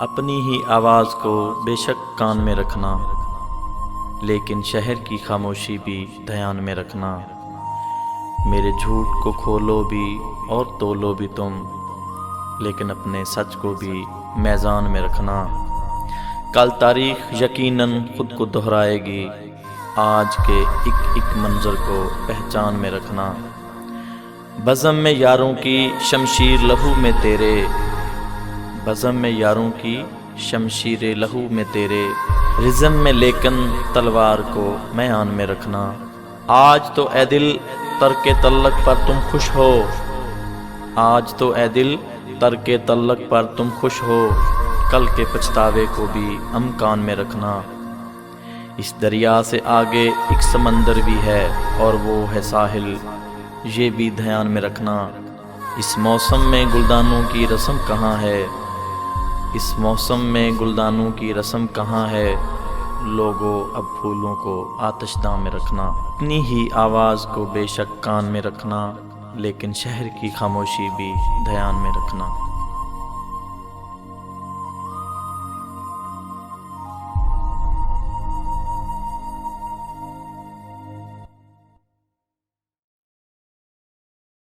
अपनी ही आवाज़ को बेशक कान में रखना, लेकिन शहर की खामोशी भी ध्यान में रखना। मेरे झूठ को खोलो भी और तोलो भी तुम, लेकिन अपने सच को भी मैज़ान में रखना। कल तारीख यकीनन खुद को दोहराएगी, आज के एक मंज़र को पहचान में रखना। बज़म में यारों की शमशीर लहू में तेरे, बज़म में यारों की शमशीर लहू में तेरे, रिज़म में लेकिन तलवार को म्यान में रखना। आज तो ए दिल तर्के तल्लक पर तुम खुश हो, आज तो ए दिल तर्के तल्लक पर तुम खुश हो, कल के पछतावे को भी अमकान में रखना। इस दरिया से आगे एक समंदर भी है और वो है साहिल, ये भी ध्यान में रखना। इस मौसम में गुलदानों की रस्म कहाँ है, इस मौसम में गुलदानों की रस्म कहाँ है, लोगों अब फूलों को आतिशदां में रखना। अपनी ही आवाज़ को बेशक कान में रखना, लेकिन शहर की खामोशी भी ध्यान में रखना।